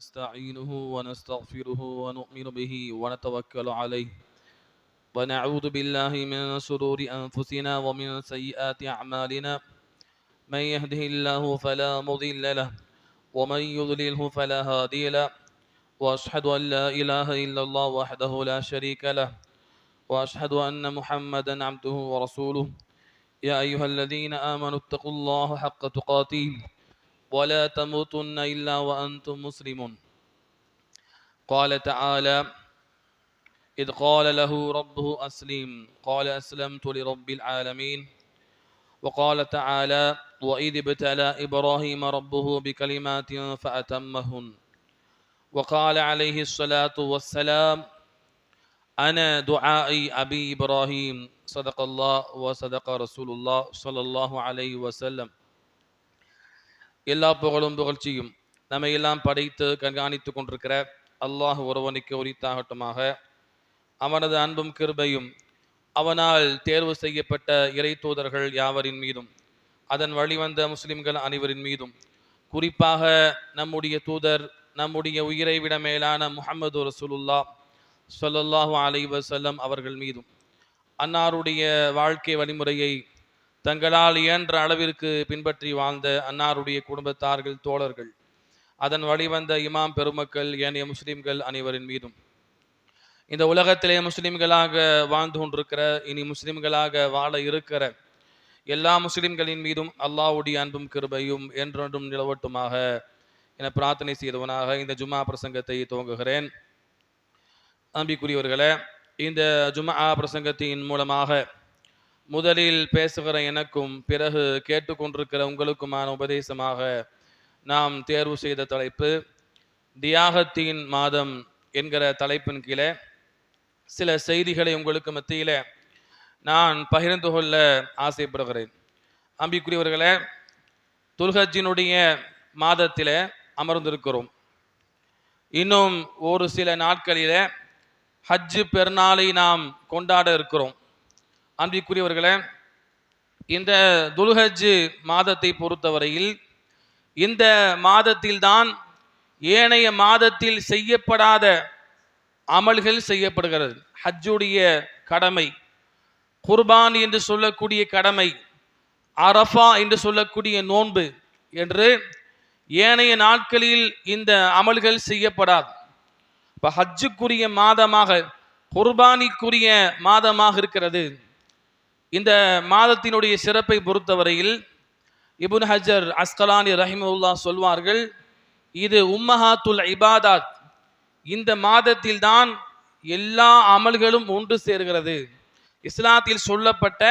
نستعينه ونستغفره ونؤمن به ونتوكل عليه ونعوذ بالله من شرور أنفسنا ومن سيئات أعمالنا من يهده الله فلا مضل له ومن يضلله فلا هادي له وأشهد أن لا إله إلا الله وحده لا شريك له وأشهد أن محمدا عبده ورسوله يا أيها الذين آمنوا اتقوا الله حق تقاته ولا تموتن إلا وأنتم مسلمون قال تعالى إذ قال له ربه أسلم قال أسلمت لرب العالمين وقال تعالى وإذ ابتلى إبراهيم ربه بكلمات فأتمهن وقال عليه الصلاة والسلام أنا دعائي أبي إبراهيم صدق الله وصدق رسول الله صلى الله عليه وسلم எல்லா புகழும் புகழ்ச்சியும் நம்மை எல்லாம் படைத்து கண்காணித்து கொண்டிருக்கிற அல்லாஹ் ஒருவனுக்கு உரித்தாகட்டுமாக. அவனது அன்பும் கிருபையும் அவனால் தேர்வு செய்யப்பட்ட இறை தூதர்கள் யாவரின் மீதும் அதன் வழிவந்த முஸ்லிம்கள் அனைவரின் மீதும் குறிப்பாக நம்முடைய தூதர் நம்முடைய உயிரை விட மேலான முஹம்மது ரசூலுல்லாஹ் ஸல்லல்லாஹு அலைஹி வஸல்லம் அவர்கள் மீதும் அன்னாருடைய வாழ்க்கை வழிமுறையை தங்களால் இயன்ற அளவிற்கு பின்பற்றி வாழ்ந்த அன்னாருடைய குடும்பத்தார்கள், தோழர்கள், அதன் வழிவந்த இமாம் பெருமக்கள், ஏனைய முஸ்லிம்கள் அனைவரின் மீதும் இந்த உலகத்திலே முஸ்லிம்களாக வாழ்ந்து கொண்டிருக்கிற, இனி முஸ்லிம்களாக வாழ இருக்கிற எல்லா முஸ்லிம்களின் மீதும் அல்லாஹ்வுடைய அன்பும் கிருபையும் என்றென்றும் நிலவட்டுமாக என பிரார்த்தனை செய்தவனாக இந்த ஜும்மா பிரசங்கத்தை துவங்குகிறேன். அன்பிற்குரியவர்களே, இந்த ஜும்ஆ பிரசங்கத்தின் மூலமாக முதலில் பேசுகிற எனக்கும் பிறகு கேட்டுக்கொண்டிருக்கிற உங்களுக்குமான உபதேசமாக நாம் தேர்வு செய்த தலைப்பு தியாகத்தின் மாதம் என்கிற தலைப்பின் கீழே சில செய்திகளை உங்களுக்கு மத்தியில் நான் பகிர்ந்து கொள்ள ஆசைப்படுகிறேன். அன்பிற்குரியவர்களே, துல்ஹஜ்ஜினுடைய மாதத்தில் அமர்ந்திருக்கிறோம். இன்னும் ஒரு சில நாட்களிலே ஹஜ்ஜு பெருநாளை நாம் கொண்டாட இருக்கிறோம். அன்பிற்குரியவர்களே, இந்த துல்ஹஜ் மாதத்தை பொறுத்தவரையில் இந்த மாதத்தில்தான் ஏனைய மாதத்தில் செய்யப்படாத அமல்கள் செய்யப்படுகிறது. ஹஜ்ஜுடைய கடமை, குர்பான் என்று சொல்லக்கூடிய கடமை, அரஃபா என்று சொல்லக்கூடிய நோன்பு என்று ஏனைய நாட்களில் இந்த அமல்கள் செய்யப்படாது. இப்போ ஹஜ்ஜுக்குரிய மாதமாக, குர்பானிக்குரிய மாதமாக இருக்கிறது. இந்த மாதத்தினுடைய சிறப்பை பொறுத்தவரையில் இப்னு ஹஜர் அஸ்கலானி ரஹிமஹுல்லாஹ் சொல்வார்கள், இது உம்மஹாத்துல் இபாதாத், இந்த மாதத்தில் தான் எல்லா அமல்களும் ஒன்று சேர்கிறது. இஸ்லாத்தில் சொல்லப்பட்ட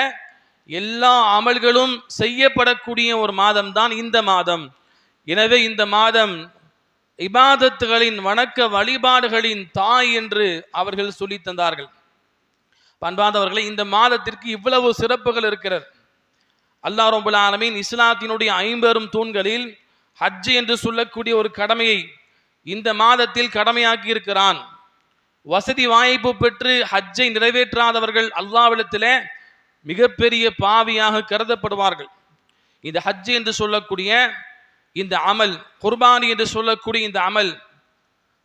எல்லா அமல்களும் செய்யப்படக்கூடிய ஒரு மாதம் தான் இந்த மாதம். எனவே இந்த மாதம் இபாதத்துகளின், வணக்க வழிபாடுகளின் தாய் என்று அவர்கள் சொல்லி தந்தார்கள். பண்பாதவர்களை, இந்த மாதத்திற்கு இவ்வளவு சிறப்புகள் இருக்கிறது. அல்லாஹ் ரப்பல் ஆலமீன் இஸ்லாத்தினுடைய 50 தூண்களில் ஹஜ் என்று சொல்லக்கூடிய ஒரு கடமையை இந்த மாதத்தில் கடமையாக்கி இருக்கிறான். வசதி வாய்ப்பு பெற்று ஹஜ்ஜை நிறைவேற்றாதவர்கள் அல்லாஹ்விடத்திலே மிகப்பெரிய பாவியாக கருதப்படுவார்கள். இந்த ஹஜ் என்று சொல்லக்கூடிய இந்த அமல், குர்பானி என்று சொல்லக்கூடிய இந்த அமல்,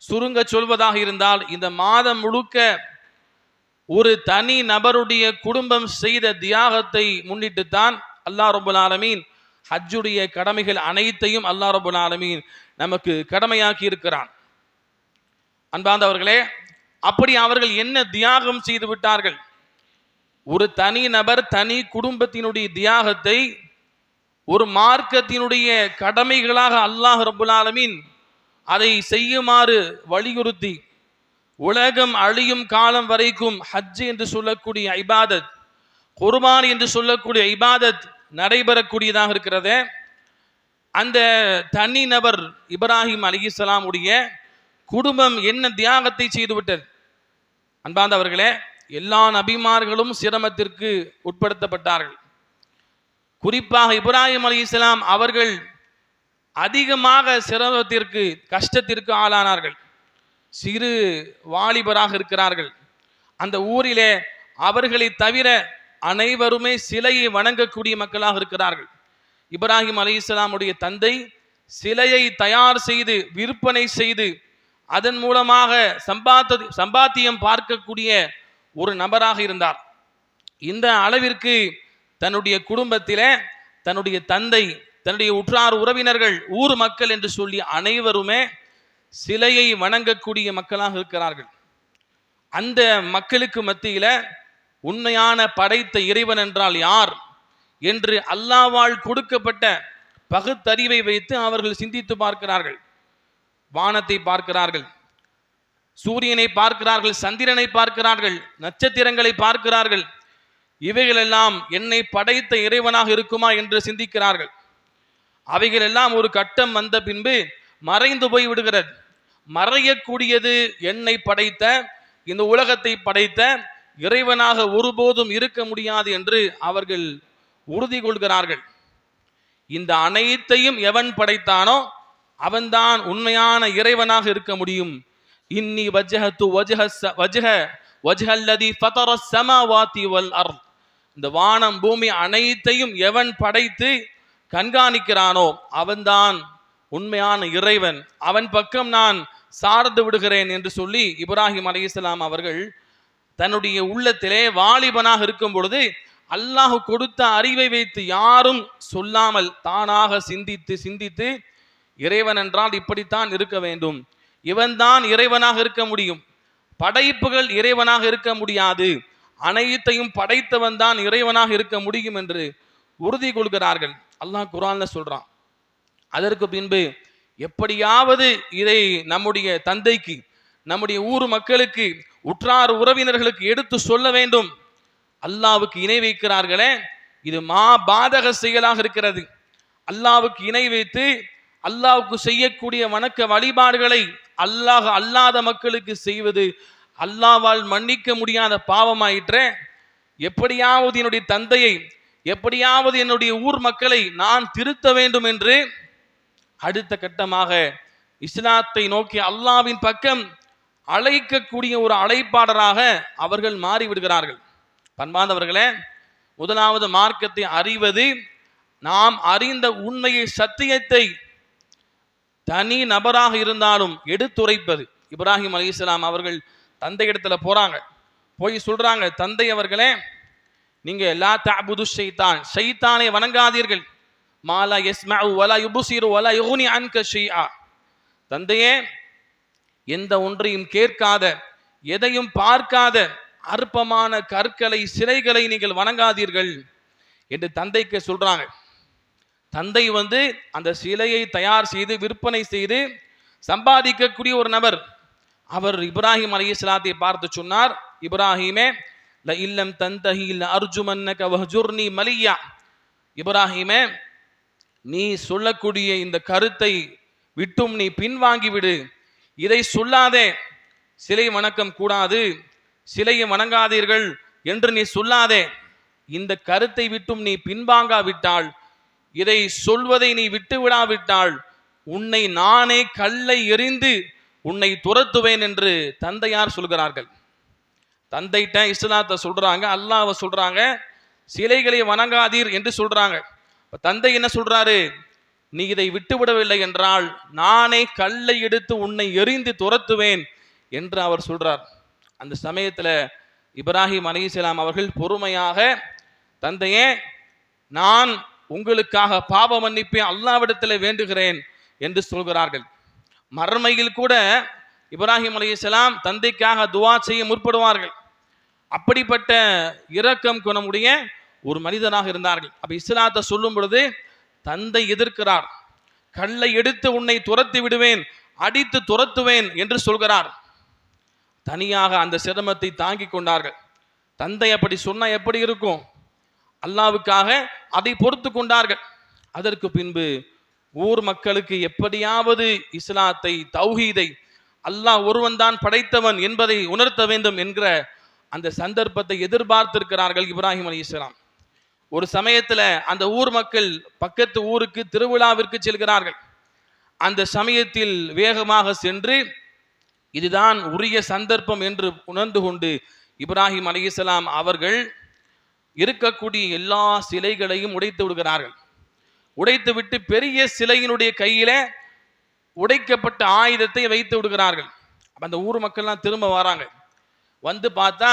சுருங்க சொல்வதாக இருந்தால் இந்த மாதம் முழுக்க ஒரு தனி நபருடைய குடும்பம் செய்த தியாகத்தை முன்னிட்டு தான் அல்லாஹ் ரப்பல் ஆலமீன் ஹஜ்ஜுடைய கடமைகள் அனைத்தையும் அல்லாஹ் ரப்பல் ஆலமீன் நமக்கு கடமையாக்கி இருக்கிறான். அன்பார்ந்தவர்களே, அப்படி அவர்கள் என்ன தியாகம் செய்து விட்டார்கள்? ஒரு தனி நபர், தனி குடும்பத்தினுடைய தியாகத்தை ஒரு மார்க்கத்தினுடைய கடமைகளாக அல்லாஹ் ரப்பல் ஆலமீன் அதை செய்யுமாறு வலியுறுத்தி உலகம் அழியும் காலம் வரைக்கும் ஹஜ் என்று சொல்லக்கூடிய இபாதத், குர்பான் என்று சொல்லக்கூடிய இபாதத் நடைபெறக்கூடியதாக இருக்கிறது. அந்த தனி நபர் இப்ராஹிம் அலைஹிஸ்ஸலாம் உடைய குடும்பம் என்ன தியாகத்தை செய்துவிட்டது? அன்பார்ந்தவர்களே, எல்லா நபிமார்களும் சிரமத்திற்கு உட்படுத்தப்பட்டார்கள். குறிப்பாக இப்ராஹிம் அலைஹிஸ்ஸலாம் அவர்கள் அதிகமாக சிரமத்திற்கு, கஷ்டத்திற்கு ஆளானார்கள். சிறு வாலிபராக இருக்கிறார்கள். அந்த ஊரிலே அவர்களை தவிர அனைவருமே சிலையை வணங்கக்கூடிய மக்களாக இருக்கிறார்கள். இப்ராஹிம் அலைஹிஸ்ஸலாமுடைய தந்தை சிலையை தயார் செய்து விற்பனை செய்து அதன் மூலமாக சம்பாத்தியம் பார்க்கக்கூடிய ஒரு நபராக இருந்தார். இந்த அளவிற்கு தன்னுடைய குடும்பத்திலே தன்னுடைய தந்தை, தன்னுடைய உற்றார் உறவினர்கள், ஊர் மக்கள் என்று சொல்லி அனைவருமே சிலையை வணங்கக்கூடிய மக்களாக இருக்கிறார்கள். அந்த மக்களுக்கு மத்தியில உண்மையான படைத்த இறைவன் என்றால் யார் என்று அல்லாஹ்வால் கொடுக்கப்பட்ட பகுத்தறிவை வைத்து அவர்கள் சிந்தித்து பார்க்கிறார்கள். வானத்தை பார்க்கிறார்கள், சூரியனை பார்க்கிறார்கள், சந்திரனை பார்க்கிறார்கள், நட்சத்திரங்களை பார்க்கிறார்கள். இவைகளெல்லாம் என்னை படைத்த இறைவனாக இருக்குமா என்று சிந்திக்கிறார்கள். அவைகளெல்லாம் ஒரு கட்டம் வந்த பின்பு மறைந்து போய் விடுகிறது. மறையக்கூடியது என்னை படைத்த, இந்த உலகத்தை படைத்த இறைவனாக ஒருபோதும் இருக்க முடியாது என்று அவர்கள் உறுதி கொள்கிறார்கள். இந்த அனைத்தையும் எவன் படைத்தானோ அவன்தான் உண்மையான இறைவனாக இருக்க முடியும். இன்னி வஜ்ஹது வஜ்ஹல்லதி ஃபதரஸ் ஸமாவாதி வல் அர்த். இந்த வானம் பூமி அனைத்தையும் எவன் படைத்து கண்காணிக்கிறானோ அவன்தான் உண்மையான இறைவன், அவன் பக்கம் நான் சார்ந்து விடுகிறேன் என்று சொல்லி இப்ராஹிம் அலைஹிஸ்ஸலாம் அவர்கள் தன்னுடைய உள்ளத்திலே வாலிபனாக இருக்கும் பொழுது அல்லாஹ் கொடுத்த அறிவை வைத்து யாரும் சொல்லாமல் தானாக சிந்தித்து சிந்தித்து இறைவன் என்றால் இப்படித்தான் இருக்க வேண்டும், இவன்தான் இறைவனாக இருக்க முடியும், படைப்புகள் இறைவனாக இருக்க முடியாது, அனைத்தையும் படைத்தவன் தான் இறைவனாக இருக்க முடியும் என்று உறுதி கொள்கிறார்கள். அல்லாஹ் குர்ஆன்ல சொல்றான். அதற்கு பின்பு எப்படியாவது இதை நம்முடைய தந்தைக்கு, நம்முடைய ஊர் மக்களுக்கு, உற்றார் உறவினர்களுக்கு எடுத்து சொல்ல வேண்டும். அல்லாஹ்வுக்கு இணை வைக்கிறார்களே, இது பாதக செயலாக இருக்கிறது. அல்லாஹ்வுக்கு இணை வைத்து அல்லாஹ்வுக்கு செய்யக்கூடிய வணக்க வழிபாடுகளை அல்லாஹ் அல்லாத மக்களுக்கு செய்வது அல்லாஹ்வால் மன்னிக்க முடியாத பாவமாயிற்றே. எப்படியாவது என்னுடைய தந்தையை, எப்படியாவது என்னுடைய ஊர் மக்களை நான் திருத்த வேண்டும் என்று அடுத்த கட்டமாக இஸ்லாத்தை நோக்கி அல்லாஹ்வின் பக்கம் அழைக்கக்கூடிய ஒரு அழைப்பாளராக அவர்கள் மாறிவிடுகிறார்கள். பண்பாந்தவர்களே, முதலாவது மார்க்கத்தை அறிவது, நாம் அறிந்த உண்மையை, சத்தியத்தை தனி நபராக இருந்தாலும் எடுத்துரைப்பது. இப்ராஹிம் அலைஹிஸ்ஸலாம் அவர்கள் தந்தை இடத்துல போறாங்க, போய் சொல்றாங்க, தந்தை அவர்களே, நீங்க லா தஅபுது ஷைத்தான், ஷைத்தானை வணங்காதீர்கள். மாலா யஸ்மஉ வலா யுப்சிரு வலா யுக்னி அன்க ஷைஆ. தந்தையே, எந்த ஒன்றையும் கேட்காத, எதையும் பார்க்காத அற்பமான கற்களை, சிலைகளை நீங்கள் வணங்காதீர்கள் என்று தந்தைக்கு சொல்றாங்க. தந்தை அந்த சிலையை தயார் செய்து விற்பனை செய்து சம்பாதிக்கக்கூடிய ஒரு நபர். அவர் இப்ராஹிம் அலைஹிஸ்ஸலாத்தை பார்த்து சொன்னார், இப்ராஹிமே ல இல்லம் தந்தஹி ல அர்ஜுமன்னக வஹ்ஜுர்னி மலியா. இப்ராஹிமே, நீ சொல்லக்கூடிய இந்த கருத்தை விட்டும் நீ பின்வாங்கி விடு, இதை சொல்லாதே. சிலை வணக்கம் கூடாது, சிலையை வணங்காதீர்கள் என்று நீ சொல்லாதே. இந்த கருத்தை விட்டும் நீ பின்வாங்காவிட்டால், இதை சொல்வதை நீ விட்டு விடாவிட்டால் உன்னை நானே கல்லை எறிந்து உன்னை துரத்துவேன் என்று தந்தையார் சொல்கிறார்கள். தந்தைட்ட இஸ்லாத்தை சொல்றாங்க, அல்லாஹ்வை சொல்றாங்க, சிலைகளை வணங்காதீர் என்று சொல்றாங்க. தந்தை என்ன சொல்றாரு, நீ இதை விட்டுவிடவில்லை என்றால் நானே கல்லை எடுத்து உன்னை எறிந்து துரத்துவேன் என்று அவர் சொல்றார். அந்த சமயத்துல இப்ராஹிம் அலைஹிஸ்ஸலாம் அவர்கள் பொறுமையாக, தந்தையே, நான் உங்களுக்காக பாவ மன்னிப்பை அல்லாஹ்விடத்தில் வேண்டுகிறேன் என்று சொல்கிறார்கள். மறுமையில் கூட இப்ராஹிம் அலைஹிஸ்ஸலாம் தந்தைக்காக துஆ செய்ய முற்படுவார்கள். அப்படிப்பட்ட இரக்கம் குணமுடைய ஒரு மனிதனாக இருந்தார்கள். அப்ப இஸ்லாத்தை சொல்லும் பொழுது தந்தை எதிர்க்கிறார். கல்லை எடுத்து உன்னை துரத்தி விடுவேன், அடித்து துரத்துவேன் என்று சொல்கிறார். தனியாக அந்த சிரமத்தை தாங்கிக் கொண்டார்கள். தந்தை அப்படி சொன்னா எப்படி இருக்கும்? அல்லாஹ்வுக்காக அதை பொறுத்து கொண்டார்கள். அதற்கு பின்பு ஊர் மக்களுக்கு எப்படியாவது இஸ்லாத்தை, தௌஹீதை, அல்லாஹ் ஒருவன் தான் படைத்தவன் என்பதை உணர்த்த வேண்டும் என்கிற அந்த சந்தர்ப்பத்தை எதிர்பார்த்திருக்கிறார்கள் இப்ராஹிம் அலைஹிஸ்ஸலாம். ஒரு சமயத்துல அந்த ஊர் மக்கள் பக்கத்து ஊருக்கு திருவிழாவிற்கு செல்கிறார்கள். அந்த சமயத்தில் வேகமாக சென்று இதுதான் உரிய சந்தர்ப்பம் என்று உணர்ந்து கொண்டு இப்ராஹிம் அலைஹிஸ்ஸலாம் அவர்கள் இருக்கக்கூடிய எல்லா சிலைகளையும் உடைத்து விடுகிறார்கள். உடைத்து விட்டு பெரிய சிலையினுடைய கையில உடைக்கப்பட்ட ஆயுதத்தை வைத்து விடுகிறார்கள். அந்த ஊர் மக்கள்லாம் திரும்ப வராங்க. வந்து பார்த்தா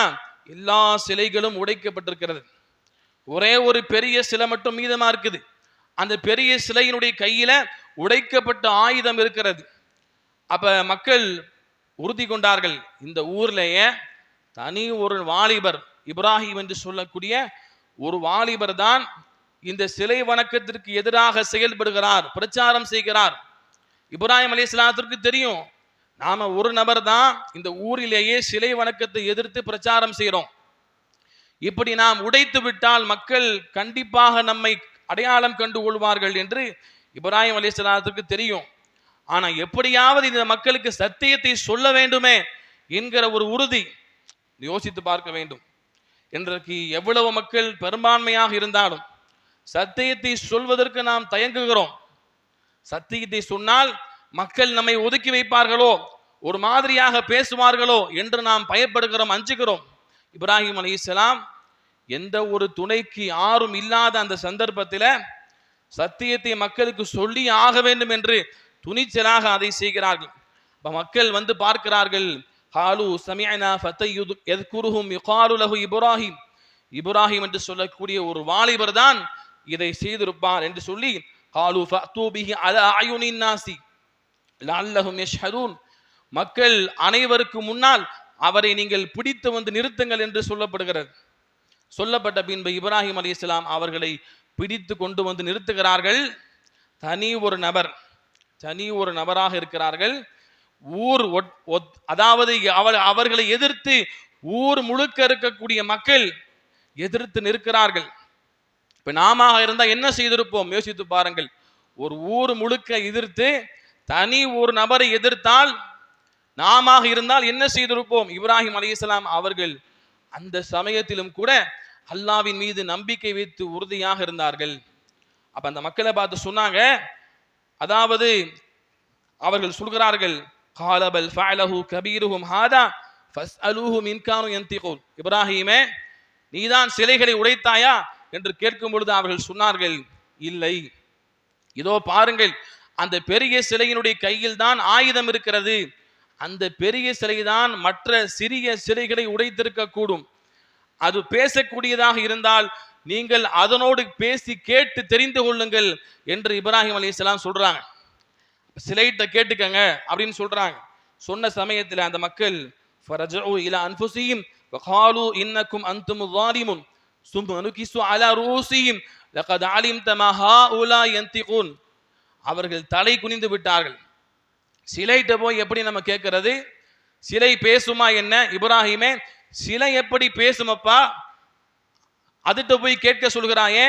எல்லா சிலைகளும் உடைக்கப்பட்டிருக்கிறது. ஒரே ஒரு பெரிய சிலை மட்டும் மீதமா இருக்குது. அந்த பெரிய சிலையினுடைய கையில உடைக்கப்பட்ட ஆயுதம் இருக்கிறது. அப்ப மக்கள் உறுதி கொண்டார்கள், இந்த ஊர்லயே தனி ஒரு வாலிபர், இப்ராஹிம் என்று சொல்லக்கூடிய ஒரு வாலிபர் தான் இந்த சிலை வணக்கத்திற்கு எதிராக செயல்படுகிறார், பிரச்சாரம் செய்கிறார். இப்ராஹிம் அலைஹிஸ்ஸலாத்திற்கு தெரியும், நாம ஒரு நபர் தான் இந்த ஊரிலேயே சிலை வணக்கத்தை எதிர்த்து பிரச்சாரம் செய்கிறோம். இப்படி நாம் உடைத்து விட்டால் மக்கள் கண்டிப்பாக நம்மை அடையாளம் கண்டு கொள்வார்கள் என்று இப்ராஹிம் அலைஹிஸ்ஸலாத்துக்கு தெரியும். ஆனா எப்படியாவது இந்த மக்களுக்கு சத்தியத்தை சொல்ல வேண்டுமே என்கிற ஒரு உறுதி. யோசித்து பார்க்க வேண்டும். இன்றைக்கு எவ்வளவு மக்கள் பெரும்பான்மையாக இருந்தாலும் சத்தியத்தை சொல்வதற்கு நாம் தயங்குகிறோம். சத்தியத்தை சொன்னால் மக்கள் நம்மை ஒதுக்கி வைப்பார்களோ, ஒரு மாதிரியாக பேசுவார்களோ என்று நாம் பயப்படுகிறோம், அஞ்சுகிறோம். இப்ராஹிம் அலைஹிஸ்ஸலாம் எந்த ஒரு துணைக்கு யாரும் இல்லாத அந்த சந்தர்ப்பத்தில் சத்தியத்தை மக்களுக்கு சொல்லி ஆக வேண்டும் என்று துணிச்சலாக அதை செய்கிறார்கள். மக்கள் வந்து பார்க்கிறார்கள். ஹாலு சமிஅனா ஃபதை யذ்குருஹும் யுகாலு லஹு இப்ராஹிம், இப்ராஹிம் என்று சொல்லக்கூடிய ஒரு வாலிபர் தான் இதை செய்திருப்பார் என்று சொல்லி ஹாலு ஃபஅது பிஹி அலா அயுனின் நாசி லஅல்லஹும் யஷ்ஹதூன், மக்கள் அனைவருக்கு முன்னால் அவரை நீங்கள் பிடித்து வந்து நிறுத்துங்கள் என்று சொல்லப்படுகிறது. சொல்லப்பட்ட பின்பு இப்ராஹிம் அலைஹிஸ்ஸலாம் அவர்களை பிடித்து கொண்டு வந்து நிறுத்துகிறார்கள். தனி ஒரு நபராக இருக்கிறார்கள். ஊர் அதாவது அவர்களை எதிர்த்து ஊர் முழுக்க இருக்கக்கூடிய மக்கள் எதிர்த்து நிற்கிறார்கள். இப்ப நாம இருந்தா என்ன செய்திருப்போம்? யோசித்து பாருங்கள். ஒரு ஊர் முழுக்க எதிர்த்து தனி ஒரு நபரை எதிர்த்தால் நாம இருந்தால் என்ன செய்திருப்போம்? இப்ராஹிம் அலைஹிஸ்ஸலாம் அவர்கள் அந்த சமயத்திலும் கூட அல்லாஹ்வின் மீது நம்பிக்கை வைத்து உறுதியாக இருந்தார்கள். அப்ப அந்த மக்களை பார்த்து சொன்னாங்க, அதாவது அவர்கள் சொல்கிறார்கள், காலபல் ஃபஅலஹு கபீருஹும் ஹாதா ஃபஸ்அலூஹும் இன் கானூ யன்திகூன், இப்ராஹிமே நீதான் சிலைகளை உடைத்தாயா என்று கேட்கும் பொழுது அவர்கள் சொன்னார்கள், இல்லை, இதோ பாருங்கள், அந்த பெரிய சிலையினுடைய கையில் தான் ஆயுதம் இருக்கிறது. அந்த பெரிய சிலைதான் மற்ற சிறிய சிலைகளை உடைத்திருக்க கூடும். அது பேசக்கூடியதாக இருந்தால் நீங்கள் அதனோடு பேசி கேட்டு தெரிந்து கொள்ளுங்கள் என்று இப்ராஹிம் அலைஹிஸ்ஸலாம் சொல்றாங்க. சிலைட்ட கேட்டுக்கங்க அப்படின்னு சொல்றாங்க. சொன்ன சமயத்தில் அந்த மக்கள் ஃபரஜஉ இலா அன்ஃபுஸிஹிம் வகாலு இன்னக்கும் அன்தும் ஸாலிமுன் சும்ம நுகிஸு அலா ரூஸிஹிம் லகத் அலிம்த மா ஹாஉலா யன்திகூன், அவர்கள் தலை குனிந்து விட்டார்கள். சிலைட்ட போய் எப்படி நம்ம கேட்கிறது? சிலை பேசுமா என்ன? இப்ராஹிமே சிலை எப்படி பேசுமப்பா, அதுட்ட போய் கேட்க சொல்கிறாயே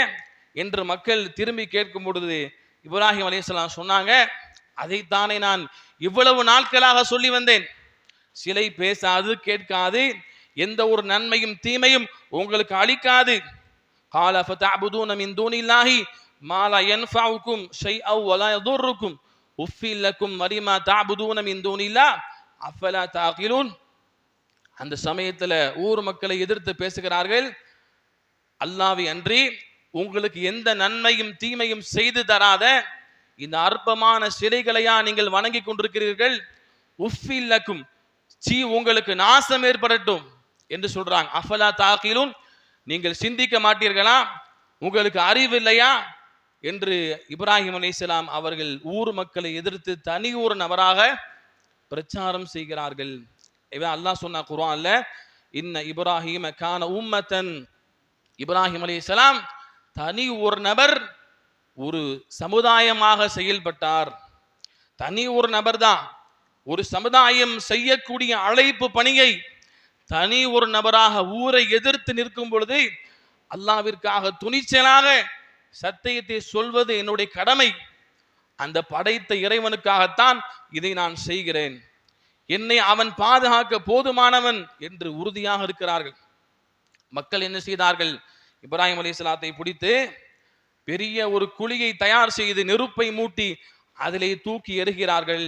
என்று மக்கள் திரும்பி கேட்கும் பொழுது இப்ராஹிம் அலைஹிஸ்ஸலாம் சொன்னாங்க, அதைத்தானே நான் இவ்வளவு நாட்களாக சொல்லி வந்தேன். சிலை பேசாது, கேட்காது, எந்த ஒரு நன்மையும் தீமையும் உங்களுக்கு அளிக்காது. கால ஃபதஅபுதூன மின் தூனில்லாஹி மா லா யன்ஃபஉக்கும் ஷைஅன் வலா யதுர்ருக்கும் உஃபில் லக்கும் வலிமா தஅபுதூன மின் தூனில்லாஹ் அஃபலா தஅகிலூன். அந்த சமயத்தில் ஊர் மக்களை எதிர்த்து பேசுகிறார்கள், அல்லாஹ்வை அன்றி உங்களுக்கு எந்த நன்மையும் தீமையும் செய்து தராத இந்த அற்பமான சிலைகளையா நீங்கள் வணங்கி கொண்டிருக்கிறீர்கள்? உஃபில் லக்கும், சீ உங்களுக்கு நாசம் ஏற்படட்டும் என்று சொல்றாங்க. அஃபலா தாகிலூன், நீங்கள் சிந்திக்க மாட்டீர்களா? உங்களுக்கு அறிவு இல்லையா என்று இப்ராஹிம் அலைஹிஸ்ஸலாம் அவர்கள் ஊர் மக்களை எதிர்த்து தனி ஒரு நபராக பிரச்சாரம் செய்கிறார்கள். இவன் அல்லாஹ் சொன்ன குர்ஆன்ல, இன்ன இப்ராஹிம கான உம்மத்தன், இப்ராஹிம் அலைஹிஸ்ஸலாம் தனி ஒரு நபர், ஒரு சமுதாயமாக செயல்பட்டார். தனி ஒரு நபர் தான் ஒரு சமுதாயம் செய்யக்கூடிய அழைப்பு பணியை தனி ஒரு நபராக ஊரை எதிர்த்து நிற்கும் பொழுது அல்லாஹ்விற்காக துணிச்சலாக சத்தியத்தை சொல்வது என்னுடைய கடமை, அந்த படைத்த இறைவனுக்காகத்தான் இதை நான் செய்கிறேன், என்னை அவன் பாதுகாக்க போதுமானவன் என்று உறுதியாக இருக்கிறார்கள். மக்கள் என்ன செய்தார்கள்? இப்ராஹிம் அலைஹிஸ்ஸலாத்தை பிடித்து பெரிய ஒரு குழியை தயார் செய்து நெருப்பை மூட்டி அதிலே தூக்கி எறிகிறார்கள்.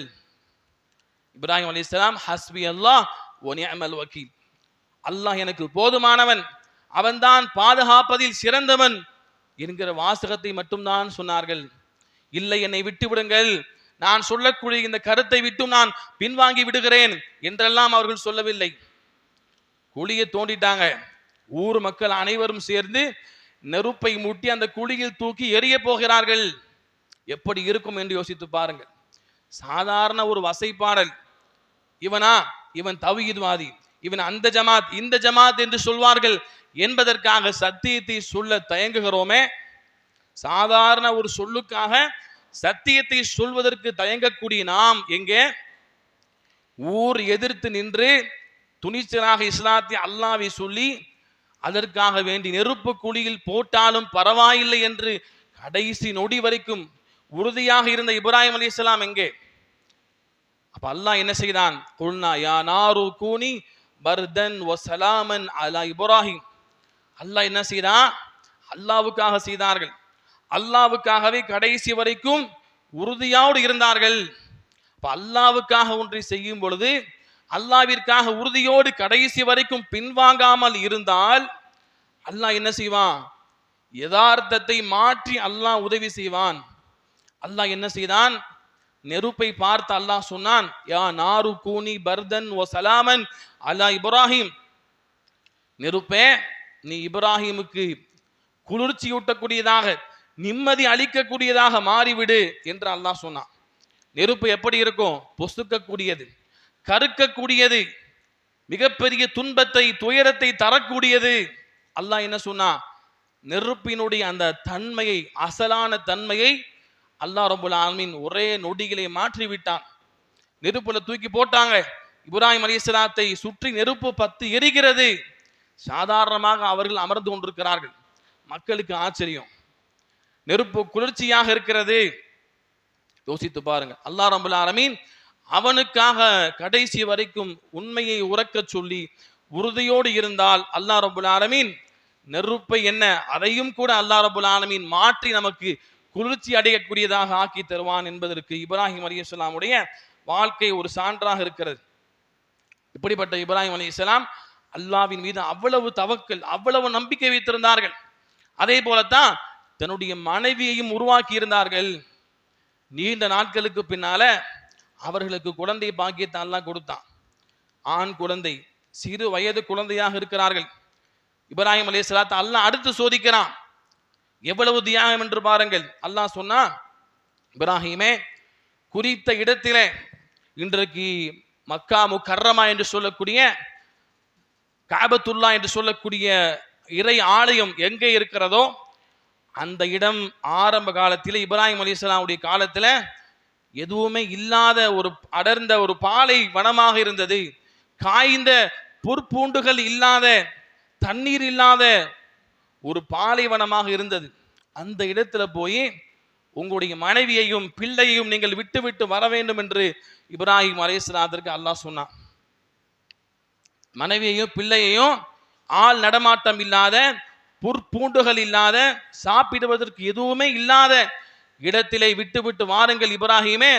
இப்ராஹிம் அலைஹிஸ்ஸலாம் ஹஸ்பி அல்லாஹ் வ நிஅமல் வக்கீல், அல்லாஹ் எனக்கு போதுமானவன், அவன்தான் பாதுகாப்பதில் சிறந்தவன், என்கிற வாசகத்தை மட்டும்தான் சொன்னார்கள். இல்லை, என்னை விட்டு விடுங்கள், நான் சொல்லக்கூடிய இந்த கருத்தை விட்டும் நான் பின்வாங்கி விடுகிறேன் என்றெல்லாம் அவர்கள் சொல்லவில்லை. குழியை தோண்டிட்டாங்க. ஊர் மக்கள் அனைவரும் சேர்ந்து நெருப்பை மூட்டி அந்த குழியில் தூக்கி எரிய போகிறார்கள். எப்படி இருக்கும் என்று யோசித்து பாருங்கள். சாதாரண ஒரு வசைப்பாடல், இவன் தவ்ஹீத்வாதி, இவன் அந்த ஜமாத் இந்த ஜமாத் என்று சொல்வார்கள் என்பதற்காக சத்தியத்தை சொல்ல தயங்குகிறோமே. சாதாரண ஒரு சொல்லுக்காக சத்தியத்தை சொல்வதற்கு தயங்கக்கூடிய நாம் எங்கே? ஊர் எதிர்த்து நின்று துணிச்சலாக இஸ்லாத்தை அல்லாஹ்வை சொல்லி அதற்காக வேண்டி நெருப்பு குழியில் போட்டாலும் பரவாயில்லை என்று கடைசி நொடி வரைக்கும் உறுதியாக இருந்த இப்ராஹிம் அலைஹிஸ்ஸலாம் எங்கே? அப்ப அல்லாஹ் என்ன செய்தான்? குல்னா யா நாரு கூனி பர்தன் வ சலாமன் அலா இப்ராஹிம். அல்லாஹ் என்ன செய்தான்? அல்லாஹ்வுக்காக செய்தார்கள். அல்லாஹ்வுக்காகவே கடைசி வரைக்கும் உறுதியோடு இருந்தார்கள். அப்ப அல்லாஹ்வுக்காக ஒன்றை செய்யும் பொழுது அல்லாஹ்விற்காக உறுதியோடு கடைசி வரைக்கும் பின்வாங்காமல் இருந்தால் அல்லாஹ் என்ன செய்வான்? யதார்த்தத்தை மாற்றி அல்லாஹ் உதவி செய்வான். அல்லாஹ் என்ன செய்தான்? நெருப்பை பார்த்து அல்லாஹ் சொன்னான், யா நாரு கூனி பர்தன் வ சலாமன் அலா இப்ராஹிம். நெருப்பே, நீ இப்ராஹிமுக்கு குளிர்ச்சியூட்டக்கூடியதாக நிம்மதி அளிக்கக்கூடியதாக மாறிவிடு என்று அல்லாஹ் சொன்னான். நெருப்பு எப்படி இருக்கும்? பொசுக்கக்கூடியது, கருக்கக்கூடியது, மிகப்பெரிய துன்பத்தை துயரத்தை தரக்கூடியது. அல்லாஹ் என்ன சொன்னான்? நெருப்பினுடைய அந்த தன்மையை, அசலான தன்மையை அல்லாஹ் ரப்பல் ஆலமீன் ஒரே நொடிகளை மாற்றி விட்டான். நெருப்புல தூக்கி போட்டாங்க. இப்ராஹிம் அலைஹிஸ்ஸலாத்தை சுற்றி நெருப்பு பத்து எரிகிறது. சாதாரணமாக அவர்கள் அமர்ந்து கொண்டிருக்கிறார்கள். மக்களுக்கு ஆச்சரியம், நெருப்பு குளிர்ச்சியாக இருக்கிறது. யோசித்து பாருங்க. அல்லாஹ் ரப்பல் ஆலமீன் அவனுக்காக கடைசி வரைக்கும் உண்மையை உறக்க சொல்லி உறுதியோடு இருந்தால் அல்லாஹ் ரப்பல் ஆலமீன் நெருப்பை என்ன அதையும் கூட அல்லாஹ் ரப்பல் ஆலமீன் மாற்றி நமக்கு குளிர்ச்சி அடையக்கூடியதாக ஆக்கி தருவான் என்பதற்கு இப்ராஹிம் அலைஹிஸ்ஸலாமுடைய வாழ்க்கை ஒரு சான்றாக இருக்கிறது. இப்படிப்பட்ட இப்ராஹிம் அலைஹிஸ்ஸலாம் அல்லாஹ்வின் மீது அவ்வளவு தவக்கல், அவ்வளவு நம்பிக்கை வைத்திருந்தார்கள். அதே போலத்தான் தன்னுடைய மனைவியையும் உருவாக்கி இருந்தார்கள். நீண்ட நாட்களுக்கு பின்னால அவர்களுக்கு குழந்தை பாக்கியத்தை அல்லாஹ் கொடுத்தான். ஆண் குழந்தை, சிறு வயது குழந்தையாக இருக்கிறார்கள். இப்ராஹிம் அலைஹிஸ்ஸலாத்தை அல்லாஹ் அடுத்து சோதிக்கிறான். எவ்வளவு தியாகம் என்று பாருங்கள். அல்லாஹ் சொன்னான், இப்ராஹிமே, குறித்த இடத்திலே இன்றைக்கு மக்கா முக்கர்ரமா என்று சொல்லக்கூடிய காபத்துல்லா என்று சொல்லக்கூடிய இறை ஆலயம் எங்கே இருக்கிறதோ அந்த இடம் ஆரம்ப காலத்தில் இப்ராஹிம் அலைஹிஸ்ஸலாமுடைய காலத்தில் எதுவுமே இல்லாத ஒரு அடர்ந்த ஒரு பாலை வனமாக இருந்தது. காய்ந்த புற்பூண்டுகள் இல்லாத, தண்ணீர் இல்லாத ஒரு பாலைவனமாக இருந்தது. அந்த இடத்துல போய் உங்களுடைய மனைவியையும் பிள்ளையையும் நீங்கள் விட்டு விட்டு வர வேண்டும் என்று இப்ராஹிம் அலைஹிஸ்ஸலாத்திற்கு அல்லாஹ் சொன்னான். மனைவியையும் பிள்ளையையும் ஆள் நடமாட்டம் இல்லாத, புற்பூண்டுகள் இல்லாத, சாப்பிடுவதற்கு எதுவுமே இல்லாத இடத்திலே விட்டு விட்டு வாருங்கள் இப்ராஹிமே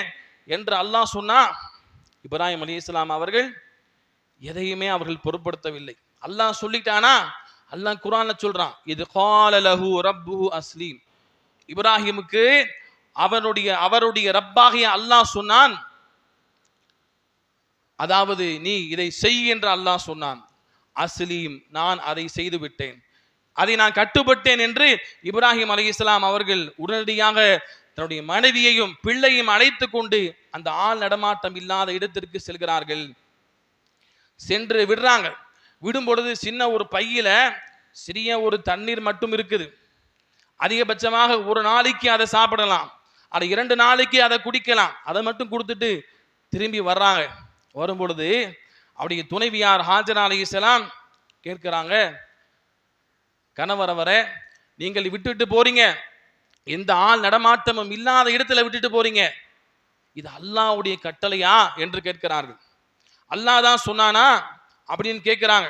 என்று அல்லாஹ் சொன்னா. இப்ராஹிம் அலைஹிஸ்ஸலாம் அவர்கள் எதையுமே அவர்கள் பொருட்படுத்தவில்லை. அல்லாஹ் சொல்லிட்டானா, அல்லாஹ் குர்ஆன்ல சொல்றான், இது கால லஹு ரப்புஹு அஸ்லீம். இப்ராஹிமுக்கு அவருடைய ரப்பாகிய அல்லாஹ் சொன்னான், அதாவது நீ இதை செய் என்று அல்லாஹ் சொன்னான். அஸ்லீம், நான் அதை செய்து விட்டேன், அதை நான் கட்டுப்பட்டேன் என்று இப்ராஹிம் அலைஹிஸ்ஸலாம் அவர்கள் உடனடியாக தன்னுடைய மனைவியையும் பிள்ளையும் அழைத்து கொண்டு அந்த ஆள் நடமாட்டம் இல்லாத இடத்திற்கு செல்கிறார்கள். சென்று விடுறாங்க. விடும் பொழுது சின்ன ஒரு பையில சிறிய ஒரு தண்ணீர் மட்டும் இருக்குது. அதிகபட்சமாக ஒரு நாளைக்கு அதை சாப்பிடலாம், அதை 2 நாளைக்கு அதை குடிக்கலாம். அதை மட்டும் கொடுத்துட்டு திரும்பி வர்றாங்க. வரும் பொழுது அவருடைய துணைவியார் ஹாஜரா அலைஹிஸ்ஸலாம் கேட்கிறாங்க, கணவரவரை, நீங்கள் விட்டுட்டு போறீங்க, எந்த ஆள் நடமாட்டமும் இல்லாத இடத்துல விட்டுட்டு போறீங்க, இது அல்லாஹ்வுடைய கட்டளையா என்று கேட்கிறார்கள். அல்லாஹ் தான் சொன்னானா அப்படின்னு கேட்கிறாங்க.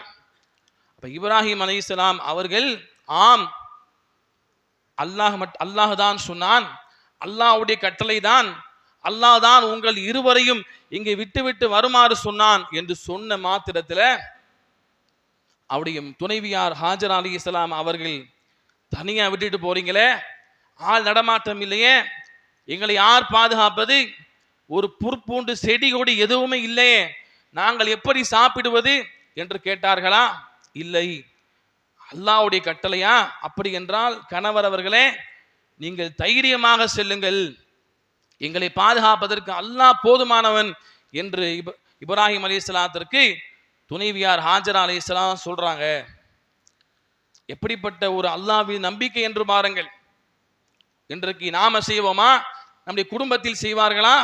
அப்ப இப்ராஹிம் அலைஹிஸ்ஸலாம் அவர்கள், ஆம், அல்லாஹ் தான் சொன்னான், அல்லாஹ்வுடைய கட்டளை தான், அல்லாஹ் தான் உங்கள் இருவரையும் இங்கே விட்டு விட்டு வருமாறு சொன்னான் என்று சொன்ன மாத்திரத்தில் அவருடைய துணைவியார் ஹாஜரா அலைஹிஸ்ஸலாம் அவர்கள் தனியா விட்டுட்டு போறீங்களே, ஆள் நடமாட்டம் இல்லையே, எங்களை யார் பாதுகாப்பது? ஒரு புற்பூண்டு செடி கொடி எதுவுமே இல்லையே, நாங்கள் எப்படி சாப்பிடுவது என்று கேட்டார்களா? இல்லை. அல்லாஹ்வுடைய கட்டளையா? அப்படி என்றால் கணவர் அவர்களே, நீங்கள் தைரியமாக செல்லுங்கள், எங்களை பாதுகாப்பதற்கு அல்லாஹ் போதுமானவன் என்று இப்ராஹிம் அலைஹிஸ்ஸலாத்திற்கு துணைவியார் ஹாஜரா அலைஹிஸ்ஸலாம் சொல்றாங்க. எப்படிப்பட்ட ஒரு அல்லாஹ்வின் நம்பிக்கை என்று பாருங்கள். இன்றைக்கு நாம செய்வோமா? நம்முடைய குடும்பத்தில் செய்வார்களா?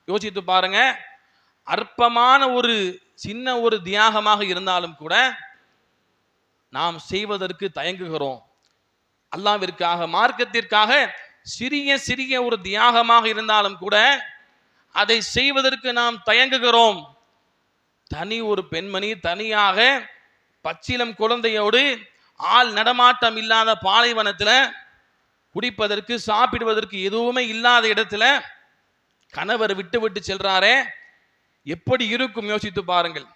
யோசித்து பாருங்க. அற்பமான ஒரு சின்ன ஒரு தியாகமாக இருந்தாலும் கூட நாம் செய்வதற்கு தயங்குகிறோம். அல்லாஹ்விற்காக, மார்க்கத்திற்காக சிறிய சிறிய ஒரு தியாகமாக இருந்தாலும் கூட அதை செய்வதற்கு நாம் தயங்குகிறோம். தனி ஒரு பெண்மணி தனியாக பச்சிலம் குழந்தையோடு ஆள் நடமாட்டம் இல்லாத பாலைவனத்தில் குடிப்பதற்கு சாப்பிடுவதற்கு எதுவுமே இல்லாத இடத்துல கணவர் விட்டு விட்டு செல்றாரே, எப்படி இருக்கும் யோசித்து பாருங்கள்.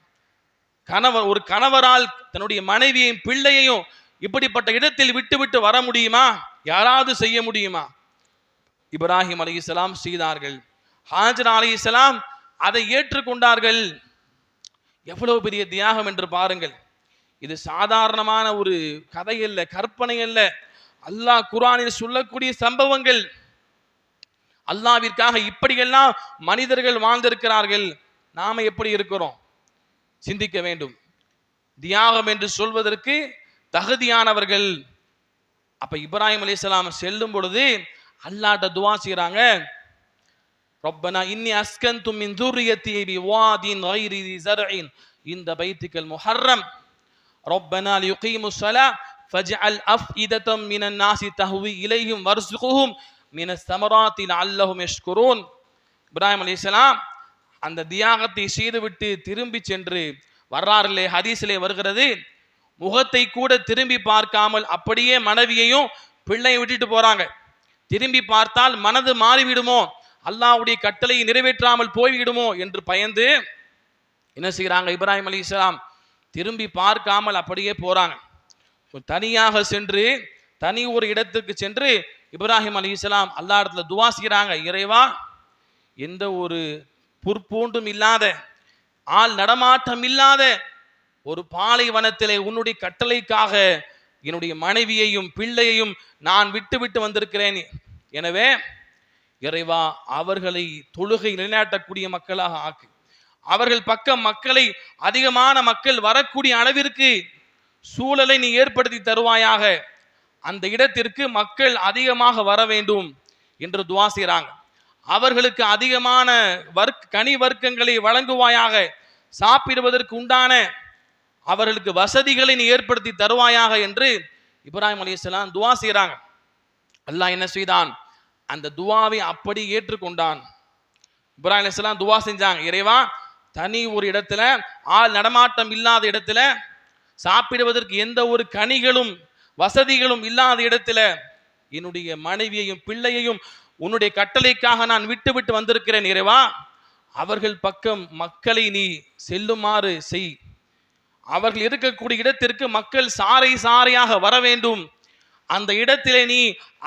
ஒரு கணவரால் தன்னுடைய மனைவியையும் பிள்ளையையும் இப்படிப்பட்ட இடத்தில் விட்டு விட்டு வர முடியுமா? யாராவது செய்ய முடியுமா? இப்ராஹிம் அலைஹிஸ்ஸலாம் செய்தார்கள். ஹாஜரா அலைஹிஸ்ஸலாம் அதை ஏற்றுக்கொண்டார்கள். எவ்வளவு பெரிய தியாகம் என்று பாருங்கள். இது சாதாரணமான ஒரு கதை அல்ல, கற்பனை அல்ல. அல்லாஹ் குர்ஆனில் சொல்லக்கூடிய சம்பவங்கள். அல்லாஹ்விற்காக இப்படியெல்லாம் மனிதர்கள் வாழ்ந்திருக்கிறார்கள். நாம எப்படி இருக்கிறோம்? சிந்திக்க வேண்டும். தியாகம் என்று சொல்வதற்கு தகுதியானவர்கள். அப்ப இப்ராஹிம் அலைஹிஸ்ஸலாம் செல்லும் பொழுது அல்லாஹ்ட்ட துஆ செய்றாங்க. ரப்பனா இன்னி அஸ்கன்து மின் ذُرِّيَّتِي بِوَادٍ غَيْرِ ذِي زَرْعٍ عِندَ بَيْتِكَ الْمُحَرَّمِ رَبَّنَا لِيُقِيمُوا الصَّلَاةَ فَاجْعَلْ أَفْئِدَةً مِنَ النَّاسِ تَهْوِي إِلَيْهِمْ وَارْزُقْهُمْ مِنَ الثَّمَرَاتِ لَعَلَّهُمْ يَشْكُرُونَ. இப்ராஹிம் அலைஹிஸ்ஸலாம் அந்த தியாகத்தை செய்துவிட்டு திரும்பி சென்று வர்றாரிலே, ஹதீஸிலே வருகிறது, முகத்தை கூட திரும்பி பார்க்காமல் அப்படியே மனைவியையும் பிள்ளையை விட்டுட்டு போறாங்க. திரும்பி பார்த்தால் மனது மாறிவிடுமோ, அல்லாஹ்வுடைய கட்டளையை நிறைவேற்றாமல் போய்விடுமோ என்று பயந்து என்ன செய்யறாங்க? இப்ராஹிம் அலைஹிஸ்ஸலாம் திரும்பி பார்க்காமல் அப்படியே போறாங்க. தனியாக சென்று தனி ஒரு இடத்துக்கு சென்று இப்ராஹிம் அலைஹிஸ்ஸலாம் அல்லாஹ் இடத்துல துஆ செய்றாங்க. இறைவா, எந்த ஒரு புற்பூண்டும் இல்லாத, ஆள் நடமாட்டம் இல்லாத ஒரு பாலைவனத்திலே உன்னுடைய கட்டளைக்காக என்னுடைய மனைவியையும் பிள்ளையையும் நான் விட்டு விட்டு வந்திருக்கிறேன். எனவே இறைவா, அவர்களை தொழுகை நிலைநாட்டக்கூடிய மக்களாக ஆக்கு, அவர்கள் பக்கம் மக்களை, அதிகமான மக்கள் வரக்கூடிய அளவிற்கு சூழலை நீ ஏற்படுத்தி தருவாயாக, அந்த இடத்திற்கு மக்கள் அதிகமாக வர வேண்டும் என்று துஆ செய்றாங்க. அவர்களுக்கு அதிகமான கனி வர்க்கங்களை வழங்குவாயாக, சாப்பிடுவதற்கு உண்டான அவர்களுக்கு வசதிகளை நீ ஏற்படுத்தி தருவாயாக என்று இப்ராஹிம் அலைஹிஸ்ஸலாம் துஆ செய்றாங்க. அல்லாஹ் என்ன செய்தான்? அந்த துஆவை அப்படி ஏற்றுக்கொண்டான். இப்ராஹிம் அலைஹிஸ்ஸலாம் துஆ செஞ்சாங்க. இறைவா, தனி ஒரு இடத்துல, ஆள் நடமாட்டம் இல்லாத இடத்துல, சாப்பிடுவதற்கு எந்த ஒரு கனிகளும் வசதிகளும் இல்லாத இடத்துல என்னுடைய மனைவியையும் பிள்ளையையும் உன்னுடைய கட்டளைக்காக நான் விட்டு விட்டு வந்திருக்கிறேன். இறைவா, அவர்கள் பக்கம் மக்களை நீ செல்லுமாறு செய், அவர்கள் இருக்கக்கூடிய இடத்திற்கு மக்கள் சாறை சாறையாக வர வேண்டும், அந்த இடத்திலே நீ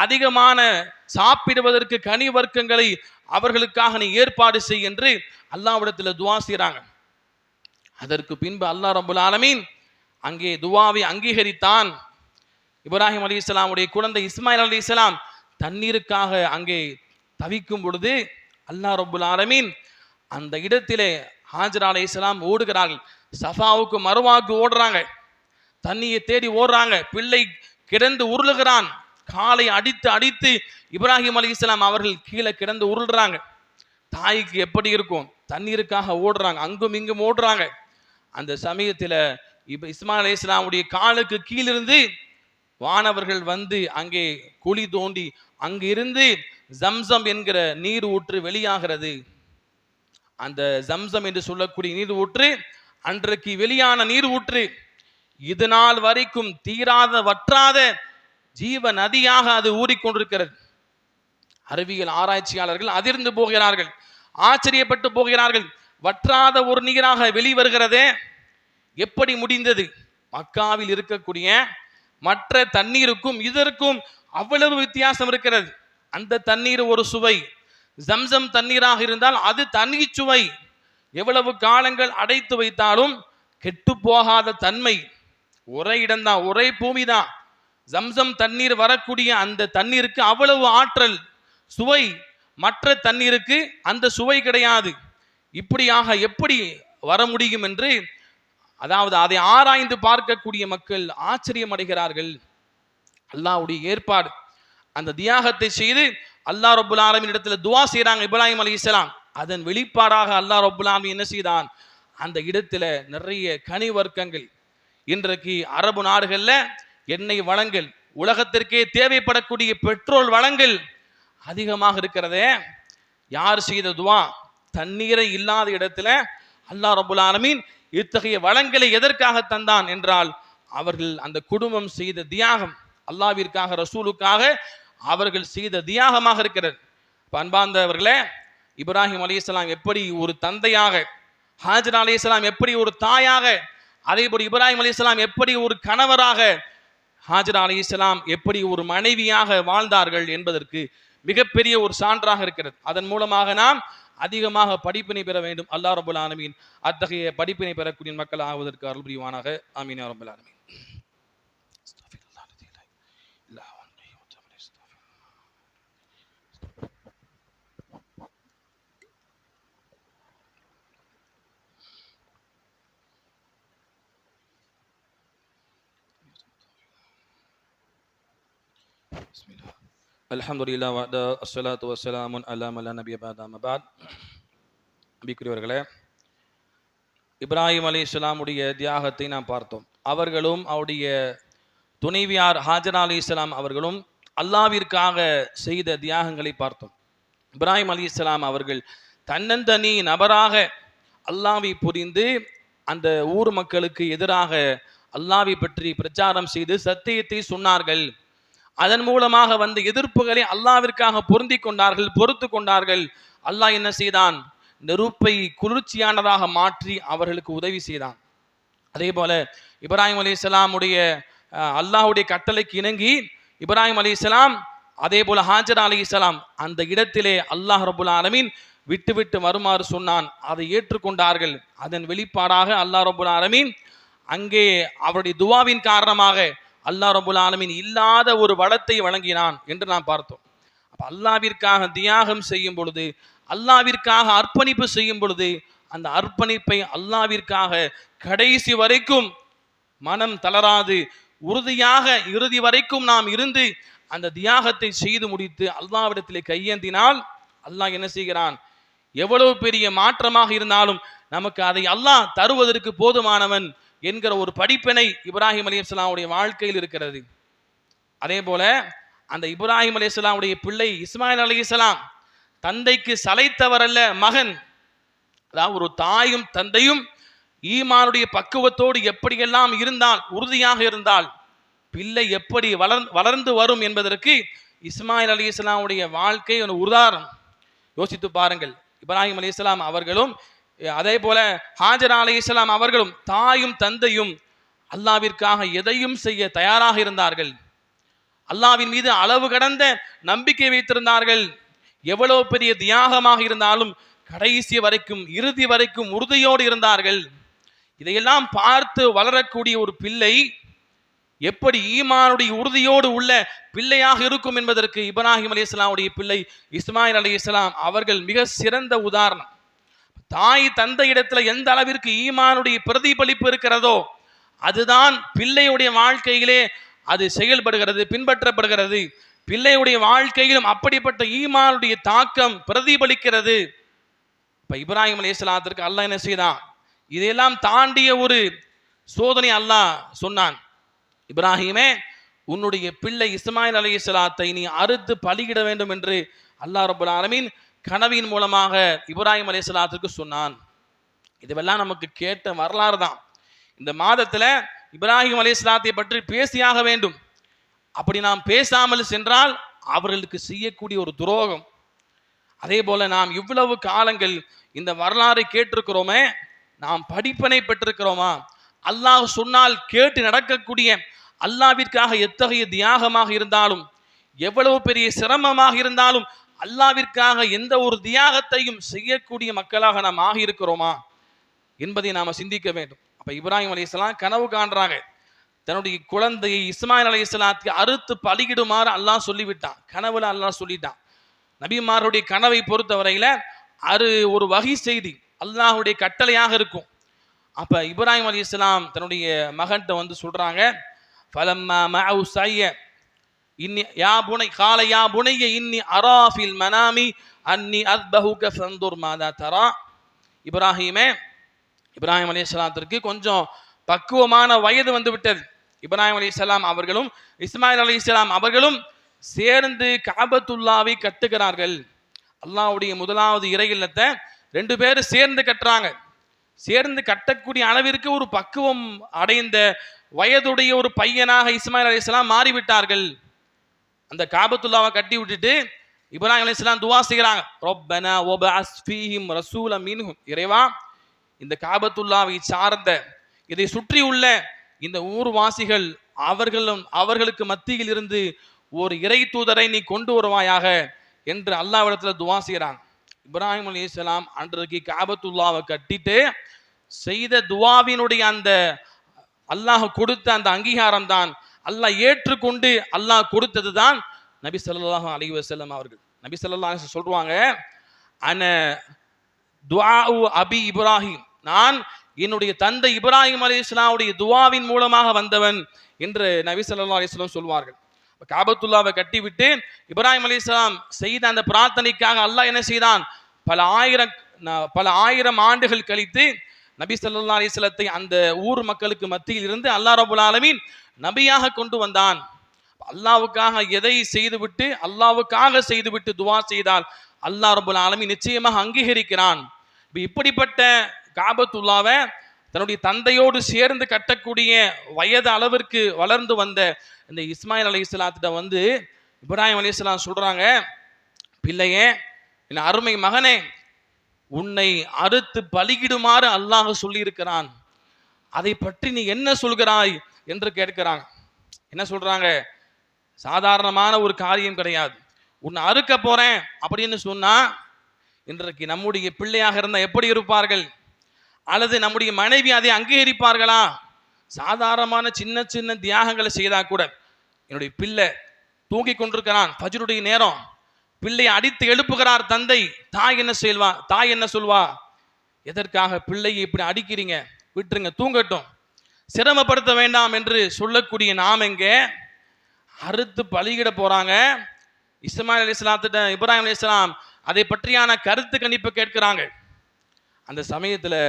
அதிகமான சாப்பிடுவதற்கு கனி வர்க்கங்களை அவர்களுக்காக நீ ஏற்பாடு செய் என்று அல்லாஹ்விடத்தில் துஆ செய்றாங்க. அதற்கு பின்பு அல்லாஹ் ரப்பல் ஆலமீன் அங்கே துஆவை அங்கீகரித்தான். இப்ராஹிம் அலைஹிஸ்ஸலாமுடைய குழந்தை இஸ்மாயில் அலைஹிஸ்ஸலாம் தண்ணீருக்காக அங்கே தவிக்கும் பொழுது அல்லாஹ் ரப்பல் ஆலமீன் அந்த இடத்திலே ஹாஜரா அலைஹிஸ்ஸலாம் ஓடுகிறார்கள். சஃபாவுக்கு மருவாவுக்கு ஓடுறாங்க, தண்ணியை தேடி ஓடுறாங்க. பிள்ளை கிடந்து உருளுகிறான். காலை அடித்து அடித்து இப்ராஹிம் அலைஹிஸ்ஸலாம் அவர்கள் கீழே கிடந்து உருள்றாங்க. தாய்க்கு எப்படி இருக்கும்? தண்ணீருக்காக ஓடுறாங்க, அங்கும் இங்கும் ஓடுறாங்க. அந்த சமயத்தில் இஸ்மாயில் அலைஹிஸ்ஸலாமுடைய காலுக்கு கீழிருந்து வானவர்கள் வந்து அங்கே குழி தோண்டி அங்கிருந்து ஜம்சம் என்கிற நீர் ஊற்று வெளியாகிறது. அந்த ஜம்சம் என்று சொல்லக்கூடிய நீர் ஊற்று அன்றைக்கு வெளியான நீர் ஊற்று இது நாள் வரைக்கும் தீராத வற்றாத ஜீவ நதியாக அது ஊறிக்கொண்டிருக்கிறது. அறிவியல் ஆராய்ச்சியாளர்கள் அதிர்ந்து போகிறார்கள், ஆச்சரியப்பட்டு போகிறார்கள். வற்றாத ஒரு நீராக வெளிவருகிறதே, எப்படி முடிந்தது? மக்காவில் இருக்கக்கூடிய மற்ற தண்ணீருக்கும் இதற்கும் அவ்வளவு வித்தியாசம் இருக்கிறது. அந்த தண்ணீர் ஒரு சுவை, ஜம்சம் தண்ணீராக இருந்தால் அது தனி சுவை. எவ்வளவு காலங்கள் அடைத்து வைத்தாலும் கெட்டு போகாத தன்மை. ஒரே இடம்தான், ஒரே பூமி தான். ஜம்சம் தண்ணீர் வரக்கூடிய அந்த தண்ணீருக்கு அவ்வளவு ஆற்றல், சுவை. மற்ற தண்ணீருக்கு அந்த சுவை கிடையாது. இப்படியாக எப்படி வர முடியும் என்று அதாவது அதை ஆராய்ந்து பார்க்கக்கூடிய மக்கள் ஆச்சரியம் அடைகிறார்கள். அல்லாஹ்வுடைய ஏற்பாடு. அந்த தியாகத்தை செய்து அல்லாஹ் ரப்புல் ஆலமீன் இடத்துல துஆ செய்றாங்க இப்ராஹிம் அலைஹிஸ்ஸலாம். அதன் வெளிப்பாடாக அல்லாஹ் ரப்புல் ஆலமீன் என்ன செய்தான், அந்த இடத்துல நிறைய கனி வர்க்கங்கள். இன்றைக்கு அரபு நாடுகள்ல எண்ணெய் வளங்கள், உலகத்திற்கே தேவைப்படக்கூடிய பெட்ரோல் வளங்கள் அதிகமாக இருக்கிறதே. யார் செய்த துஆ? தண்ணீரை இல்லாத இடத்துல அல்லாஹ் ரப்புல் ஆலமீன் இத்தகைய வளங்களை எதற்காக தந்தான் என்றால் அவர்கள் அந்த குடும்பம் செய்த தியாகம், அல்லாஹ்விற்காக ரசூலுக்காக அவர்கள் செய்த தியாகமாக இருக்கிறது. அன்பார்ந்தவர்களே, இப்ராஹிம் அலைஹிஸ்ஸலாம் எப்படி ஒரு தந்தையாக, ஹாஜரா அலைஹிஸ்ஸலாம் எப்படி ஒரு தாயாக, அதேபோல் இப்ராஹிம் அலைஹிஸ்ஸலாம் எப்படி ஒரு கணவராக, ஹாஜரா அலைஹிஸ்ஸலாம் எப்படி ஒரு மனைவியாக வாழ்ந்தார்கள் என்பதற்கு மிகப்பெரிய ஒரு சான்றாக இருக்கிறது. அதன் மூலமாக நாம் அதிகமாக படிப்பினை பெற வேண்டும். அல்லாஹ் ரப்புல் ஆலமீன் அத்தகைய படிப்பினை பெறக்கூடிய மக்கள் ஆவதற்கு அருள் புரிவானாக. ஆமீன் யா ரப்பல் ஆலமீன். அல்ஹம்துலில்லாஹ் வஹ்தா அஸ்ஸலாத்து வஸ்ஸலாமு அலா மன் லா நபிய்ய பஅத அம்மா பஅத். அன்பிற்குரியவர்களே, இப்ராஹிம் அலைஹிஸ்ஸலாமுடைய தியாகத்தை நாம் பார்த்தோம். அவர்களும் அவருடைய துணைவியார் ஹாஜரா அலைஹிஸ்ஸலாம் அவர்களும் அல்லாஹ்விற்காக செய்த தியாகங்களை பார்த்தோம். இப்ராஹிம் அலைஹிஸ்ஸலாம் அவர்கள் தன்னந்தனி நபராக அல்லாஹ்வை புரிந்து அந்த ஊர் மக்களுக்கு எதிராக அல்லாஹ்வை பற்றி பிரச்சாரம் செய்து சத்தியத்தை சொன்னார்கள். அதன் மூலமாக வந்த எதிர்ப்புகளை அல்லாஹ்விற்காக பொருந்தி கொண்டார்கள், பொறுத்து கொண்டார்கள். அல்லாஹ் என்ன செய்தான்? நெருப்பை குளிர்ச்சியானதாக மாற்றி அவர்களுக்கு உதவி செய்தான். அதே போல இப்ராஹிம் அலைஹிஸ்ஸலாமுடைய அல்லாஹ்வுடைய கட்டளைக்கு இணங்கி இப்ராஹிம் அலைஹிஸ்ஸலாம், அதே போல ஹாஜரா அலைஹிஸ்ஸலாம் அந்த இடத்திலே அல்லாஹ் ரப்புல் ஆலமீன் விட்டு விட்டு வருமாறு சொன்னான். அதை ஏற்றுக்கொண்டார்கள். அதன் வெளிப்பாடாக அல்லாஹ் ரப்புல் ஆலமீன் அங்கே அவருடைய துவாவின் காரணமாக அல்லாஹ் ரப்புல் ஆலமீன் இல்லாத ஒரு வளத்தை வழங்கினான் என்று நாம் பார்த்தோம். அப்ப அல்லாஹ்விற்காக தியாகம் செய்யும் பொழுது, அல்லாஹ்விற்காக அர்ப்பணிப்பு செய்யும் பொழுது, அந்த அர்ப்பணிப்பை அல்லாஹ்விற்காக கடைசி வரைக்கும் மனம் தளராது உறுதியாக இறுதி வரைக்கும் நாம் இருந்து அந்த தியாகத்தை செய்து முடித்து அல்லாஹ்விடத்திலே கையேந்தினால் அல்லாஹ் என்ன செய்கிறான்? எவ்வளவு பெரிய மாற்றமாக இருந்தாலும் நமக்கு அதை அல்லாஹ் தருவதற்கு போதுமானவன் என்கிற ஒரு படிப்பினை இப்ராஹிம் அலைஹிஸ்ஸலாமுடைய வாழ்க்கையில் இருக்கிறது. அதே போல அந்த இப்ராஹிம் அலைஹிஸ்ஸலாமுடைய பிள்ளை இஸ்மாயில் அலைஹிஸ்ஸலாம் தந்தைக்கு சளைத்தவர் அல்ல, மகன். அதாவது ஒரு தாயும் தந்தையும் ஈமானுடைய பக்குவத்தோடு எப்படியெல்லாம் இருந்தால், உறுதியாக இருந்தால் பிள்ளை எப்படி வளர்ந்து வரும் என்பதற்கு இஸ்மாயில் அலைஹிஸ்ஸலாமுடைய வாழ்க்கை ஒரு உதாரணம். யோசித்து பாருங்கள். இப்ராஹிம் அலைஹிஸ்ஸலாம் அவர்களும் அதே போல ஹாஜரா அலைஹிஸ்ஸலாம் அவர்களும் தாயும் தந்தையும் அல்லாஹ்விற்காக எதையும் செய்ய தயாராக இருந்தார்கள். அல்லாஹ்வின் மீது அளவு கடந்த நம்பிக்கை வைத்திருந்தார்கள். எவ்வளவு பெரிய தியாகமாக இருந்தாலும் கடைசி வரைக்கும் இறுதி வரைக்கும் உறுதியோடு இருந்தார்கள். இதையெல்லாம் பார்த்து வளரக்கூடிய ஒரு பிள்ளை எப்படி ஈமானுடைய உறுதியோடு உள்ள பிள்ளையாக இருக்கும் என்பதற்கு இப்ராஹிம் அலைஹிஸ்ஸலாமுடைய பிள்ளை இஸ்மாயில் அலைஹிஸ்ஸலாம் அவர்கள் மிக சிறந்த உதாரணம். தாய் தந்தை இடத்துல எந்த அளவிற்கு ஈமானுடைய பிரதிபலிப்பு இருக்கிறதோ அதுதான் பிள்ளையுடைய வாழ்க்கையிலே அது செயல்படுகிறது, பின்பற்றப்படுகிறது. பிள்ளையுடைய வாழ்க்கையிலும் அப்படிப்பட்ட ஈமானுடைய தாக்கம் பிரதிபலிக்கிறது. இப்ப இப்ராஹிம் அலைஹிஸ்ஸலாத்திற்கு அல்லாஹ் என்ன செய்தான்? இதையெல்லாம் தாண்டிய ஒரு சோதனை அல்லாஹ் சொன்னான். இப்ராஹிமே, உன்னுடைய பிள்ளை இஸ்மாயில் அலைஹிஸ்ஸலாத்தை நீ அறுத்து பலியிட வேண்டும் என்று அல்லாஹ் ரப்பல் ஆலமீன் கனவின் மூலமாக இப்ராஹிம் அலைஹிஸ்ஸலாத்திற்கு சொன்னான். இதுவெல்லாம் நமக்கு கேட்ட வரலாறு தான். இந்த மாதத்துல இப்ராஹிம் அலைஹிஸ்ஸலாத்தை பற்றி பேசியாக வேண்டும். அப்படி நாம் பேசாமல் சென்றால் அவர்களுக்கு செய்யக்கூடிய ஒரு துரோகம். அதே போல நாம் இவ்வளவு காலங்கள் இந்த வரலாறை கேட்டிருக்கிறோமே, நாம் படிப்பினை பெற்றிருக்கிறோமா? அல்லாஹ் சொன்னால் கேட்டு நடக்கக்கூடிய அல்லாவிற்காக எத்தகைய தியாகமாக இருந்தாலும், எவ்வளவு பெரிய சிரமமாக இருந்தாலும் அல்லாவிற்காக எந்த ஒரு தியாகத்தையும் செய்யக்கூடிய மக்களாக நாம் ஆகியிருக்கிறோமா என்பதை நாம் சிந்திக்க வேண்டும். அப்ப இப்ராஹிம் அலைஹிஸ்ஸலாம் கனவு காண்றாங்க. தன்னுடைய குழந்தையை இஸ்மாயில் அலைஹிஸ்ஸலாத்துக்கு அறுத்து பலியிடுமாறு அல்லாஹ் சொல்லிவிட்டான். கனவுல அல்லாஹ் சொல்லிட்டான். நபிமாருடைய கனவை பொறுத்தவரையில அது ஒரு வகை செய்தி, அல்லாஹுடைய கட்டளையாக இருக்கும். அப்ப இப்ராஹிம் அலைஹிஸ்ஸலாம் தன்னுடைய மகன்கிட்ட வந்து சொல்றாங்க, ஃபலம்மா மஅு ஸய்ய இன்னி யா புனை கால யா புனைய இன்னி அரா ஃபில் மனாமி அன்னி அஸ்பஹுக ஃபன்துர் மாதா தரா. இப்ராஹிம் அலைஹிஸ்ஸலாத்திற்கு கொஞ்சம் பக்குவமான வயது வந்து விட்டது. இப்ராஹிம் அலைஹிஸ்ஸலாம் அவர்களும் இஸ்மாயில் அலைஹிஸ்ஸலாம் அவர்களும் சேர்ந்து காபத்துல்லாவை கட்டுகிறார்கள். அல்லாஹ்வுடைய முதலாவது இறை இல்லத்தை 2 பேரும் சேர்ந்து கட்டுறாங்க. சேர்ந்து கட்டக்கூடிய அளவிற்கு ஒரு பக்குவம் அடைந்த வயதுடைய ஒரு பையனாக இஸ்மாயில் அலைஹிஸ்ஸலாம் மாறிவிட்டார்கள். அந்த காபத்துல்லாவை கட்டி விட்டுட்டு இப்ராஹிம் அலைஹிஸ்ஸலாம் துஆ செய்கிறாங்க, ரப்பனா வபஅஸ் ஃபீஹிம் ரசூலம் மின்ஹும். இறைவா, இந்த காபத்துல்லாவை சார்ந்த இதை சுற்றி உள்ள இந்த ஊர்வாசிகள் அவர்களுக்கு மத்தியில் இருந்து ஒரு இறை தூதரை நீ கொண்டு வருவாயாக என்று அல்லாஹ்விடத்தில் துஆ செய்கிறாங்க. இப்ராஹிம் அலைஹிஸ்ஸலாம் அன்றைக்கு காபத்துல்லாவை கட்டிட்டு செய்த துஆவினுடைய அந்த அல்லாஹ் கொடுத்த அந்த அங்கீகாரம் தான், அல்லாஹ் ஏற்றுக்கொண்டு அல்லாஹ் கொடுத்தது தான் நபி ஸல்லல்லாஹு அலைஹி வஸல்லம் அவர்கள். நபி ஸல்லல்லாஹு அலைஹி வஸல்லம் சொல்றாங்க, அன துஆஉ அபி இப்ராஹிம், நான் என்னுடைய தந்தை இப்ராஹிம் அலைஹிஸ்ஸலாமுடைய துஆவின் மூலமாக வந்தவன் என்று நபி ஸல்லல்லாஹு அலைஹி வஸல்லம் சொல்வார்கள். காபத்துல்லாவை கட்டிவிட்டு இப்ராஹிம் அலைஹிஸ்ஸலாம் செய்த அந்த பிரார்த்தனைக்காக அல்லாஹ் என்ன செய்தான், பல ஆயிரம் ஆண்டுகள் கழித்து நபி ஸல்லல்லாஹு அலைஹி வஸல்லத்தை அந்த ஊர் மக்களுக்கு மத்தியில் இருந்து அல்லாஹ் ரப்பல் ஆலமீன் நபியாக கொண்டு வந்தான். அல்லாஹ்வுக்காக எதை செய்துவிட்டு அல்லாஹ்வுக்காக செய்துவிட்டு துஆ செய்தால் அல்லாஹ் ரப்பல் ஆலமீன் நிச்சயமாக அங்கீகரிக்கிறான். இப்படிப்பட்ட காபத்துல்லாவை தன்னுடைய தந்தையோடு சேர்ந்து கட்டக்கூடிய வயது அளவிற்கு வளர்ந்து வந்த இந்த இஸ்மாயில் அலைஹிஸ்ஸலாத்திட்ட வந்து இப்ராஹிம் அலைஹிஸ்ஸலாம் சொல்றாங்க, பிள்ளையே, என் அருமை மகனே, உன்னை அறுத்து பலியிடுமாறு அல்லாஹ் சொல்லியிருக்கிறான், அதை பற்றி நீ என்ன சொல்கிறாய் என்று கேட்கிறாங்க. என்ன சொல்றாங்க, சாதாரணமான ஒரு காரியம் கிடையாது, உன்னை அறுக்க போறேன் அப்படின்னு சொன்னா இன்றைக்கு நம்முடைய பிள்ளையாக இருந்தால் எப்படி இருப்பார்கள், அல்லது நம்முடைய மனைவி அதை அங்கீகரிப்பார்களா? சாதாரணமான சின்ன சின்ன தியாகங்களை செய்தா கூட, என்னுடைய பிள்ளை தூங்கி கொண்டிருக்கிறான், ஃபஜ்ருடைய நேரம், பிள்ளையை அடித்து எழுப்புகிறார் தந்தை, தாய் என்ன சொல்வா, எதற்காக பிள்ளையை இப்படி அடிக்கிறீங்க, விட்டுருங்க தூங்கட்டும், சிரமப்படுத்த வேண்டாம் என்று சொல்லக்கூடிய நாம் எங்கே அறுத்து பலியிட போறாங்க. இஸ்மாயில் அலைஹிஸ்ஸலாத்திட்ட இப்ராஹிம் அலைஹிஸ்ஸலாம் அதை பற்றியான கருத்து கணிப்பு கேட்கிறாங்க. அந்த சமயத்தில்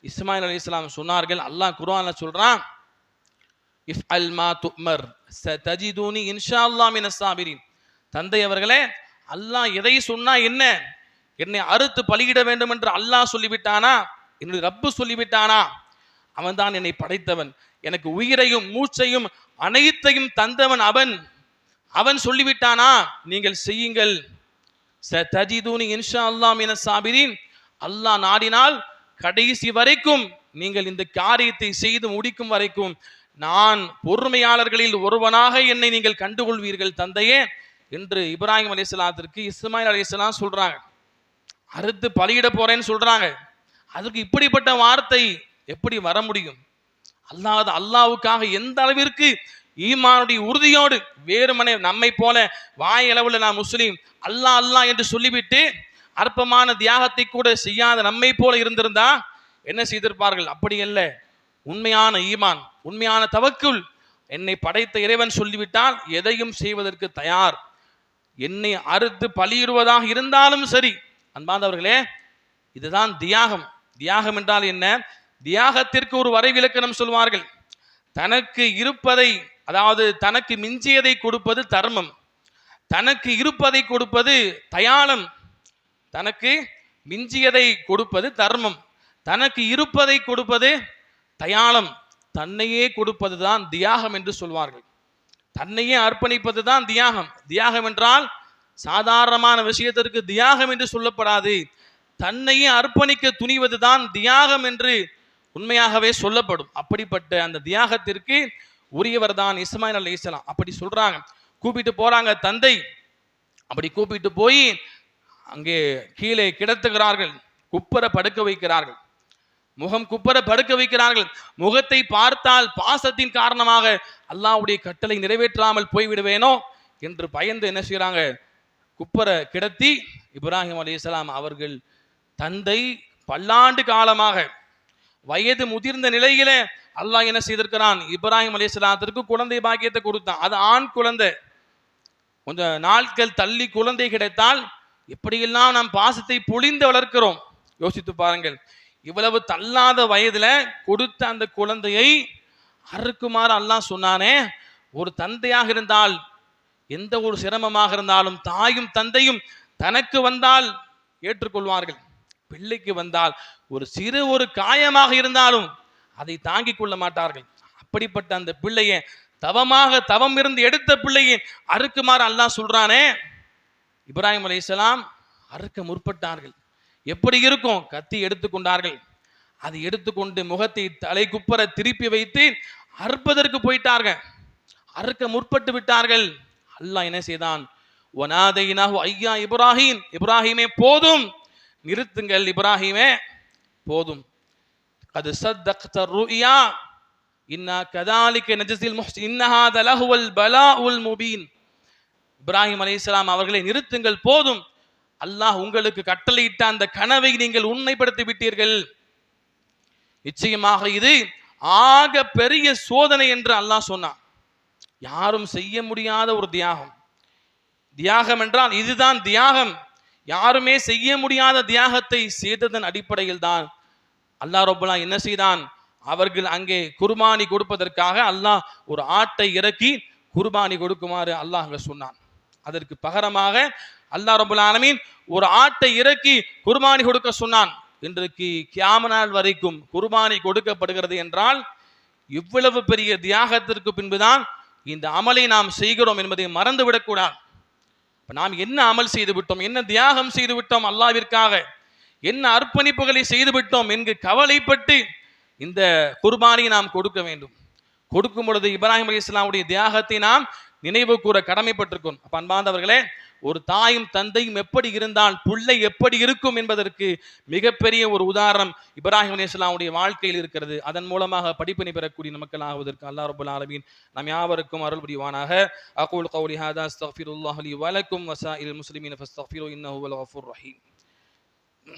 இஸ்மாயில் அலைஹிஸ்ஸலாம் சொன்னார்கள், அல்லாஹ் குர்ஆன்ல சொல்றான், இஃப்அல் மா துமர் சதஜிதுனி இன்ஷாஅல்லாஹ் மினஸ் சாபிரின். தந்தை அவர்களே, அல்லாஹ் எதை சொன்னா என்ன, என்னை அறுத்து பலியிட வேண்டும் என்று அல்லாஹ் சொல்லிவிட்டானா, என்னுடைய ரப்பு சொல்லிவிட்டானா, அவன் தான் என்னை படைத்தவன், எனக்கு உயிரையும் மூச்சையும் அனைத்தையும் தந்தவன் அவன் சொல்லிவிட்டானா, நீங்கள் செய்யுங்கள், சதஜிதுனி இன்ஷாஅல்லாஹ் மினஸ் சாபிரின். அல்லாஹ் நாடினால் கடைசி வரைக்கும் நீங்கள் இந்த காரியத்தை செய்து முடிக்கும் வரைக்கும் நான் பொறுமையாளர்களில் ஒருவனாக என்னை நீங்கள் கண்டுகொள்வீர்கள் தந்தையே என்று இப்ராஹிம் அலைஹிஸ்ஸலாத்திற்கு இஸ்மாயில் அலைஹிஸ்ஸலாம் சொல்றாங்க. அறுத்து பலியிட போறேன்னு சொல்றாங்க. அதுக்கு இப்படிப்பட்ட வார்த்தை எப்படி வர முடியும்? அல்லாஹ்வுக்காக எந்த அளவிற்கு ஈமானுடைய உறுதியோடு, வேறுமனே நம்மை போல வாயளவில் நான் முஸ்லீம் அல்லாஹ் அல்லாஹ் என்று சொல்லிவிட்டு அற்பமான தியாகத்தை கூட செய்யாத நம்மை போல இருந்திருந்தா என்ன செய்திருப்பார்கள்? அப்படி அல்ல. உண்மையான ஈமான், உண்மையான தவக்குல், என்னை படைத்த இறைவன் சொல்லிவிட்டால் எதையும் செய்வதற்கு தயார், என்னை அறுத்து பலியிடுவதாக இருந்தாலும் சரி. அன்பார்ந்தவர்களே, இதுதான் தியாகம். தியாகம் என்றால் என்ன? தியாகத்திற்கு ஒரு வரைவிலக்கணம் சொல்வார்கள். தனக்கு இருப்பதை, அதாவது தனக்கு மிஞ்சியதை கொடுப்பது தர்மம், தனக்கு இருப்பதை கொடுப்பது தயாளம். தனக்கு மிஞ்சியதை கொடுப்பது தர்மம், தனக்கு இருப்பதை கொடுப்பது தயாளம். தன்னையே கொடுப்பது தான் தியாகம் என்று சொல்வார்கள். தன்னையே அர்ப்பணிப்பது தான் தியாகம். தியாகம் என்றால் சாதாரணமான விஷயத்திற்கு தியாகம் என்று சொல்லப்படாது. தன்னையே அர்ப்பணிக்க துணிவது தான் தியாகம் என்று உண்மையாகவே சொல்லப்படும். அப்படிப்பட்ட அந்த தியாகத்திற்கு உரியவர் தான் இஸ்மாயில் அலைஹிஸ்ஸலாம். அப்படி சொல்றாங்க. கூப்பிட்டு போறாங்க தந்தை. அப்படி கூப்பிட்டு போய் அங்கே கீழே கிடத்துகிறார்கள், குப்பர படுக்க வைக்கிறார்கள், முகம் குப்பர படுக்க வைக்கிறார்கள். முகத்தை பார்த்தால் பாசத்தின் காரணமாக அல்லாஹ்வுடைய கட்டளை நிறைவேற்றாமல் போய்விடுவேனோ என்று பயந்து என்ன செய்யறாங்க, குப்பர கிடத்தி இப்ராஹிம் அலைஹிஸ்ஸலாம் அவர்கள் தந்தை பல்லாண்டு காலமாக வயது முதிர்ந்த நிலையில அல்லாஹ் என்ன செய்திருக்கிறான், இப்ராஹிம் அலைஹிஸ்ஸலாத்திற்கு குழந்தை பாக்கியத்தை கொடுத்தான். அது ஆண் குழந்தை. கொஞ்சம் நாட்கள் தள்ளி குழந்தை கிடைத்தால் எப்படியெல்லாம் நாம் பாசத்தை பொழிந்து வளர்க்கிறோம் யோசித்து பாருங்கள். இவ்வளவு தள்ளாத வயதுல கொடுத்த அந்த குழந்தையை அறுக்குமாறு அல்லாஹ் சொன்னானே. ஒரு தந்தையாக இருந்தால் எந்த ஒரு சிரமமாக இருந்தாலும் தாயும் தந்தையும் தனக்கு வந்தால் ஏற்றுக்கொள்வார்கள். பிள்ளைக்கு வந்தால் ஒரு சிறு ஒரு காயமாக இருந்தாலும் அதை தாங்கிக் கொள்ள மாட்டார்கள். அப்படிப்பட்ட அந்த பிள்ளையை தவம் இருந்து எடுத்த பிள்ளையை அறுக்குமாறு அல்லாஹ் சொல்றானே. இப்ராஹிம் அலைஹிஸ்ஸலாம் அறுக்க முற்பட்டார்கள். எப்படி இருக்கும், கத்தி எடுத்துக்கொண்டார்கள். அதை எடுத்துக்கொண்டு முகத்தை தலை குப்பர திருப்பி வைத்து அறுப்பதற்கு போயிட்டார்கள். அறுக்க முற்பட்டு விட்டார்கள். அல்லாஹ் என்ன செய்தான், வனாதைனாஹு ஐயா இப்ராஹிம், இப்ராஹிமே போதும், நிறுத்துங்கள் இப்ராஹிமே போதும். அது சத்தக்த ருயா இன்னா கதாலிக நஜ்ஸில் முஹ்சின் இன்ன ஹாதா லஹுவல் பலாஉல் முபீன். இப்ராஹிம் அலைஹிஸ்ஸலாம் அவர்களை நிறுத்துங்கள் போதும், அல்லாஹ் உங்களுக்கு கட்டளையிட்ட அந்த கனவை நீங்கள் உண்மைப்படுத்தி விட்டீர்கள். நிச்சயமாக இது ஆக பெரிய சோதனை என்று அல்லாஹ் சொன்னான். யாரும் செய்ய முடியாத ஒரு தியாகம். தியாகம் என்றால் இதுதான் தியாகம். யாருமே செய்ய முடியாத தியாகத்தை செய்ததன் அடிப்படையில் தான் அல்லாஹ் ரப்பல் ஆலமீன் என்ன செய்தான், அவர்கள் அங்கே குர்பானி கொடுப்பதற்காக அல்லாஹ் ஒரு ஆட்டை இறக்கி குர்பானி கொடுக்குமாறு அல்லாஹ் அங்கே சொன்னான். அதற்கு பகரமாக அல்லாஹ் ரப்பல் ஆலமீன் ஒரு ஆட்டை இறக்கி குர்பானி கொடுக்க சொன்னான். இன்றைக்கு கியாமத் நாள் வரைக்கும் குர்பானி கொடுக்கப்படுகிறது என்றால் இவ்வளவு பெரிய தியாகத்திற்கு பின்புதான் இந்த அமலை நாம் செய்கிறோம் என்பதை மறந்துவிடக்கூடாது. நாம் என்ன அமல் செய்து விட்டோம், என்ன தியாகம் செய்து விட்டோம், அல்லாஹ்விற்காக என்ன அர்ப்பணிப்புகளை செய்து விட்டோம் என்று கவலைப்பட்டு இந்த குர்பானியை நாம் கொடுக்க வேண்டும். கொடுக்கும் பொழுது இப்ராஹிம் அலைஹிஸ்ஸலாமுடைய தியாகத்தை நாம் நினைவு கூற கடமைப்பட்டிருக்கோம். அப்ப அன்பார்ந்தவர்களே, ஒரு தாயும் தந்தையும் எப்படி இருந்தால் பிள்ளை எப்படி இருக்கும் என்பதற்கு மிகப்பெரிய ஒரு உதாரணம் இப்ராஹிம் அலைஹிஸ்ஸலாமுடைய வாழ்க்கையில் இருக்கிறது. அதன் மூலமாக படிப்பினை பெறக்கூடிய மக்கள் ஆவதற்கு அல்லாஹ் ரப்பல் ஆலமீன் நம் யாவருக்கும் அருள் புரிவானாக. அகூல் கௌலி ஹாதா அஸ்தக்ஃபிருல்லாஹ் லி வ லக்கும் வ ஸாயிரில் முஸ்லிமீன ஃபஸ்தக்ஃபிரு இன்னஹு வல் கஃபூர் ரஹீம்.